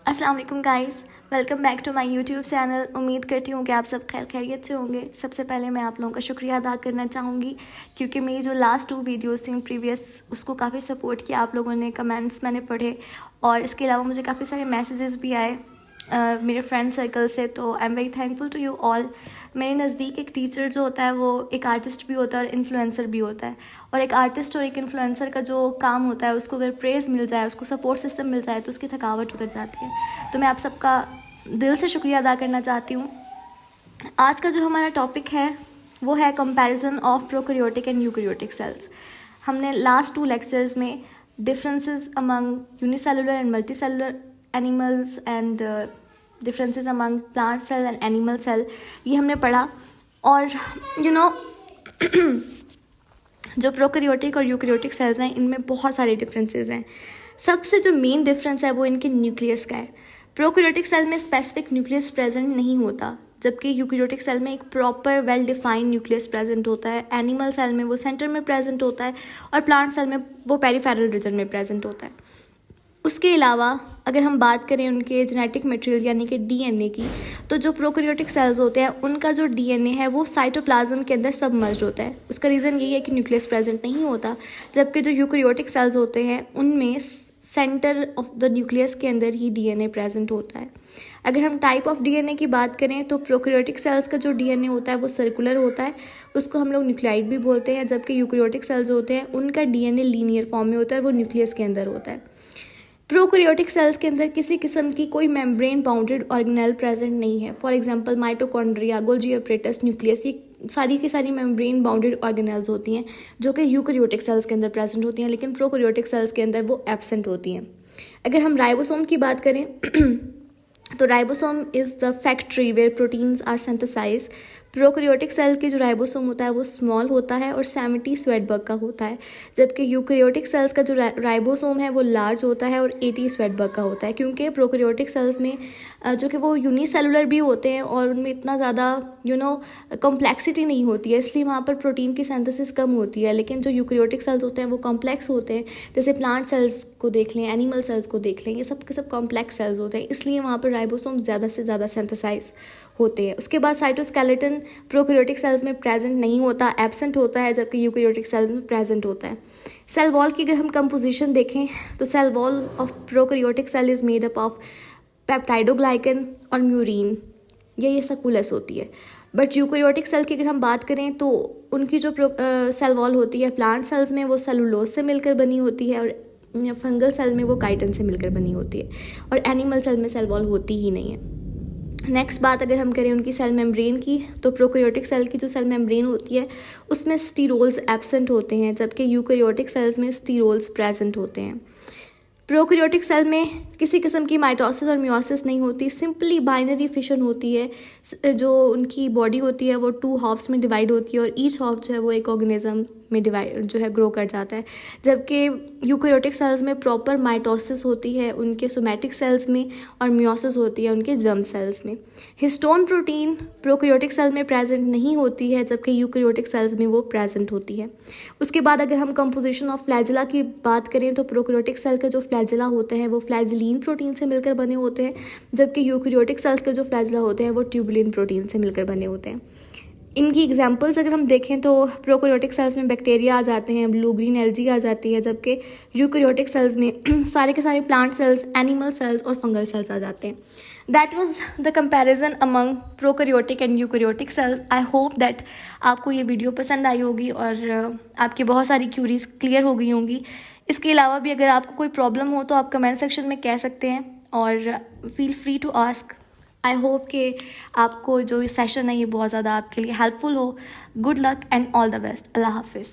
अस्सलाम वालेकुम guys, welcome back to my YouTube channel. उम्मीद करती हूँ कि आप सब खैरियत से होंगे। सबसे पहले मैं आप लोगों का शुक्रिया अदा करना चाहूँगी क्योंकि मेरी जो लास्ट 2 वीडियोस थी प्रीवियस, उसको काफ़ी सपोर्ट किया आप लोगों ने, कमेंट्स मैंने पढ़े और इसके अलावा मुझे काफ़ी सारे मैसेजेस भी आए मेरे फ्रेंड सर्कल से। तो I am very thankful to you all. मेरे नज़दीक एक टीचर जो होता है वो एक आर्टिस्ट भी होता है और इन्फ्लुएंसर भी होता है। और एक आर्टिस्ट और एक इन्फ्लुएंसर का जो काम होता है, उसको अगर प्रेज़ मिल जाए, उसको सपोर्ट सिस्टम मिल जाए तो उसकी थकावट उतर जाती है। तो मैं आप सबका दिल से शुक्रिया अदा करना चाहती हूँ। आज का जो हमारा टॉपिक है वो है comparison of prokaryotic and eukaryotic cells. हमने लास्ट 2 लेक्चर्स में differences among unicellular and multicellular animals and differences among plant cell and animal cell, ये हमने पढ़ा। और जो प्रोकैरियोटिक और यूकैरियोटिक सेल्स हैं, इनमें बहुत सारे डिफरेंसेस हैं। सबसे जो मेन डिफरेंस है वो इनके न्यूक्लियस का है। प्रोकैरियोटिक सेल में स्पेसिफिक न्यूक्लियस प्रेजेंट नहीं होता, जबकि यूकैरियोटिक सेल में एक proper well defined nucleus present होता है। एनिमल सेल में वो सेंटर में प्रेजेंट होता है और प्लांट सेल में वो पेरिफेरल रीजन में प्रेजेंट होता है। उसके अलावा अगर हम बात करें उनके जेनेटिक मटेरियल यानी कि डीएनए की, तो जो प्रोकैरियोटिक सेल्स होते हैं उनका जो डीएनए है वो साइटोप्लाज्म के अंदर सबमर्ज होता है। उसका रीज़न यही है कि न्यूक्लियस प्रेजेंट नहीं होता, जबकि जो यूकैरियोटिक सेल्स होते हैं उनमें सेंटर ऑफ द न्यूक्लियस के अंदर ही डीएनए प्रेजेंट होता है। अगर हम टाइप ऑफ डीएनए की बात करें तो प्रोकैरियोटिक सेल्स का जो डीएनए होता है वो सर्कुलर होता है, उसको हम लोग न्यूक्लियाइड भी बोलते हैं, जबकि यूकैरियोटिक सेल्स होते हैं उनका डीएनए लीनियर फॉर्म में होता है, वो न्यूक्लियस के अंदर होता है। प्रोकैरियोटिक सेल्स के अंदर किसी किस्म की कोई मेम्ब्रेन बाउंडेड ऑर्गेनेल प्रेजेंट नहीं है। For example mitochondria, Golgi apparatus, nucleus, ये सारी की सारी मेम्ब्रेन बाउंडेड ऑर्गेनेल्स होती हैं जो कि यूकैरियोटिक सेल्स के अंदर प्रेजेंट होती हैं, लेकिन प्रोकैरियोटिक सेल्स के अंदर वो एब्सेंट होती हैं। अगर हम राइबोसोम की बात करें तो ribosome is the factory where proteins are synthesise. Prokaryotic cell की जो राइबोसोम होता है वो स्मॉल होता है और 70 स्वेटबर्ग का होता है, जबकि यूकैरियोटिक सेल्स का जो राइबोसोम है वो लार्ज होता है और 80 स्वेटबर्ग का होता है। क्योंकि प्रोकैरियोटिक सेल्स में जो कि वो यूनिसेलुलर भी होते हैं और उनमें इतना ज़्यादा कॉम्प्लेक्सिटी नहीं होती है, इसलिए वहाँ पर प्रोटीन की सिंथेसिस कम होती है। लेकिन जो यूकैरियोटिक सेल्स होते हैं वो कॉम्प्लेक्स होते हैं, जैसे प्लांट सेल्स को देख लें, एनिमल सेल्स को देख लें, ये सब के सब कॉम्प्लेक्स सेल्स होते हैं, इसलिए वहाँ पर राइबोसोम ज़्यादा से ज़्यादा सिंथेसाइज होते हैं। उसके बाद साइटोस्केलेटन प्रोकैरियोटिक सेल्स में प्रेजेंट नहीं होता, एब्सेंट होता है, जबकि यूकैरियोटिक सेल्स में प्रेजेंट होता है। सेल वॉल की अगर हम कंपोजिशन देखें तो cell wall of prokaryotic cell is made up of peptidoglycan और म्यूरिन, ये सकुलस होती है। बट यूकैरियोटिक सेल की अगर हम बात करें तो उनकी जो सेल वॉल होती है प्लांट सेल्स में वो सेलुलोज से मिलकर बनी होती है और फंगल सेल में वो काइटिन से मिलकर बनी होती है, और एनिमल सेल में सेल वॉल होती ही नहीं है। नेक्स्ट बात अगर हम करें उनकी सेल मेम्ब्रेन की, तो प्रोकैरियोटिक सेल की जो सेल मेम्ब्रेन होती है उसमें स्टीरोल्स एब्सेंट होते हैं, जबकि यूकैरियोटिक सेल्स में स्टीरोल्स प्रेजेंट होते हैं। प्रोकैरियोटिक सेल में किसी किस्म की माइटोसिस और मियोसिस नहीं होती, सिंपली बाइनरी फिशन होती है। जो उनकी बॉडी होती है वो 2 हाफ्स में डिवाइड होती है और ईच हाफ जो है वो एक ऑर्गेनिज्म में डिवाइड जो है ग्रो कर जाता है, जबकि यूकैरियोटिक सेल्स में प्रॉपर माइटोसिस होती है उनके सोमैटिक सेल्स में और मियोसिस होती है उनके जर्म सेल्स में। हिस्टोन प्रोटीन प्रोकैरियोटिक सेल में प्रेजेंट नहीं होती है, जबकि यूकैरियोटिक सेल्स में वो प्रेजेंट होती है। उसके बाद अगर हम कंपोजिशन ऑफ फ्लैजिला की बात करें तो प्रोकैरियोटिक सेल के जो फ्लैजिला होते हैं वो फ्लैजिलीन प्रोटीन से मिलकर बने होते हैं, जबकि यूकैरियोटिक सेल्स के जो फ्लैजिला होते हैं वो ट्यूबुलिन प्रोटीन से मिलकर बने होते हैं। इनकी एग्जांपल्स अगर हम देखें तो प्रोकैरियोटिक सेल्स में बैक्टीरिया आ जाते हैं, ब्लू ग्रीन एल्गी आ जाती है, जबकि यूकैरियोटिक सेल्स में सारे के सारे प्लांट सेल्स, एनिमल सेल्स और फंगल सेल्स आ जाते हैं। That was the comparison among prokaryotic and eukaryotic sales. I hope that आपको ये वीडियो पसंद आई होगी और आपकी बहुत सारी क्यूरीज क्लियर हो गई होंगी। इसके अलावा भी अगर आपको कोई प्रॉब्लम हो तो आप कमेंट सेक्शन में कह सकते हैं और feel free to ask. I hope कि आपको जो ये सेशन है ये बहुत ज़्यादा आपके लिए हेल्पफुल हो। Good luck and all the best. Allah हाफिज़।